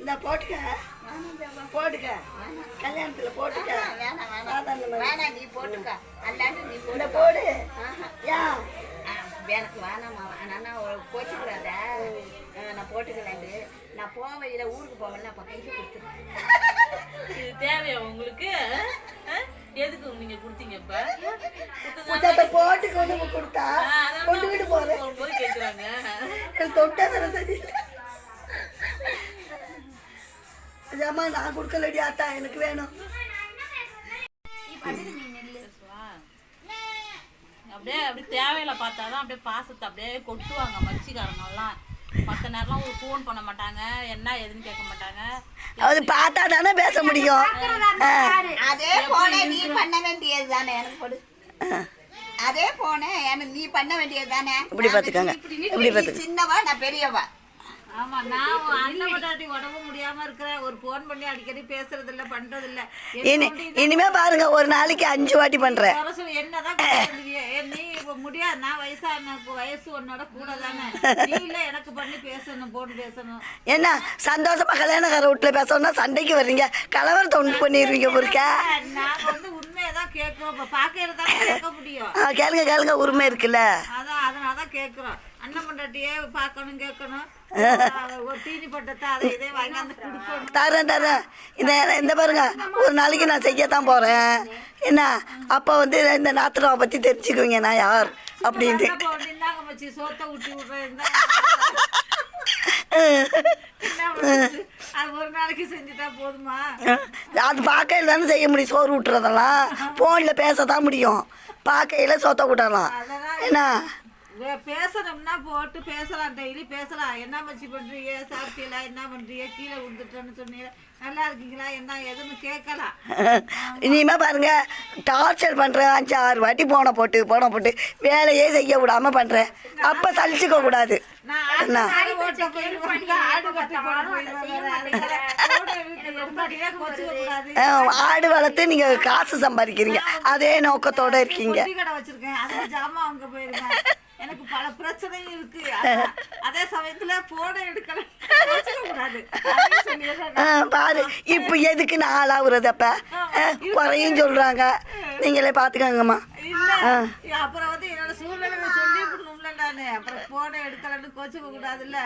இந்த போட்டுக்க போட்டுக்க கல்யாணத்துல போட்டுக்க வேணாம் நீ போட்டுக்க அல்லாண்டு நீ போட போடு ஏன் எனக்கு வேணாமா நான் கோச்சிக்கிறாத நான் போட்டுக்கலாண்டு நான் போக வழியில ஊருக்கு போவேன் அப்போ கைக்கு கொடுத்துருவேன். இது தேவையா உங்களுக்கு? எதுக்கு நீங்க கொடுத்தீங்க? இப்ப போட்டு கொண்டு கொடுத்தா கொண்டுகிட்டு போறேன் போது கேட்குறாங்க. தொட்டா தர சரி அம்மா நான் கொடுக்கலடி ஆத்தா எனக்கு வேணும். அப்படியே அப்படி தேவையில்ல பார்த்தாதான் அப்படியே பாசத்தை அப்படியே கொட்டுவாங்க மச்சிக்காரங்கெல்லாம். மற்ற நேரம்லாம் ஒரு ஃபோன் பண்ண மாட்டாங்க, என்ன எதுன்னு கேட்க மாட்டாங்க. அது பார்த்தா தானே பேச முடியும். அதே போனே நீ பண்ண வேண்டியது தானே எனக்கு போடு. அதே போனே எனக்கு நீ பண்ண வேண்டியது தானே. இப்படி பார்த்துக்கோங்க, இப்படி பார்த்துக்க. சின்னவா நான் பெரியவா. ஆமா நான் அண்ணன் பொண்டாட்டி உடம்பு முடியாம இருக்கிறேன். ஒரு ஃபோன் பண்ணி அடிக்கடி பேசுறது இல்ல பண்றது இல்ல. இனிமே பாருங்க ஒரு நாளைக்கு 5 வாட்டி பண்றேன். என்னதான் நீ இப்ப முடியாது. நான் வயசு உன்னோட கூட தானே. நீ இல்ல எனக்கு பண்ணி பேசணும், போன் பேசணும். என்ன சந்தோஷமா கல்யாணக்கார வீட்டுல பேசணும்னா சண்டைக்கு வர்றீங்க, கலவரத்தை உண்டு பண்ணிடுவீங்க பொறுக்க. நாங்க வந்து உண்மையதான் கேட்கிறோம். இப்ப பாக்கிறதான் கேட்க முடியும். கேளுங்க கேளுங்க, உரிமை இருக்குல்ல. அதான் அதனாலதான் கேட்கிறோம். அண்ணன் பொண்டாட்டியே பார்க்கணும் கேட்கணும். தீனி பட்டத்தை அதை இதே வாங்கி கொடுக்கணும். தரேன் தரேன். இந்த பாருங்க ஒரு நாளைக்கு நான் செய்யத்தான் போறேன். என்ன அப்போ வந்து இந்த நாத்திராவை பத்தி தெரிஞ்சுக்குவீங்க நான் யார் அப்படின்ட்டு. சோத்த ஊட்டி விடுறேன் அது ஒரு நாளைக்கு செஞ்சுட்டா போதுமா? அது பார்க்கையில் தானே செய்ய முடியும். சோறு விட்டுறதெல்லாம் ஃபோனில் பேசத்தான் முடியும். பார்க்கையில் சோத்த விட்டலாம். என்ன பேசணும்னா போட்டு பேசலாம், டெய்லி பேசலாம். என்ன மச்சி பண்றீங்க, சாப்பிட்டீங்களா, என்ன பண்றீங்க, கீழே விழுந்துட்டேன்னு சொன்னீங்க, நல்லா இருக்கீங்களா, என்ன எதுன்னு கேட்கலாம். இனிமே பாருங்க டார்ச்சர் பண்றேன். 5-6 வாட்டி போன போட்டு வேலையே செய்ய விடாம பண்றேன். அப்ப சலிச்சுக்க கூடாது. ஆடு வளர்த்து நீங்க காசு சம்பாதிக்கிறீங்க, அதே நோக்கத்தோட இருக்கீங்க. எனக்கு பல பிரச்சனையும் இருக்கு. அதே சமயத்துல போனை எடுக்கல பாரு இப்ப எதுக்கு நாளாகுறது? அப்ப குறையும் சொல்றாங்க, நீங்களே பாத்துக்கோங்கம்மா. அப்புறம் வந்து என்னோட சூழ்நிலை சொல்லி நானு அப்புறம் போனை எடுக்கலன்னு கோச்சுக்க கூடாதுல்ல.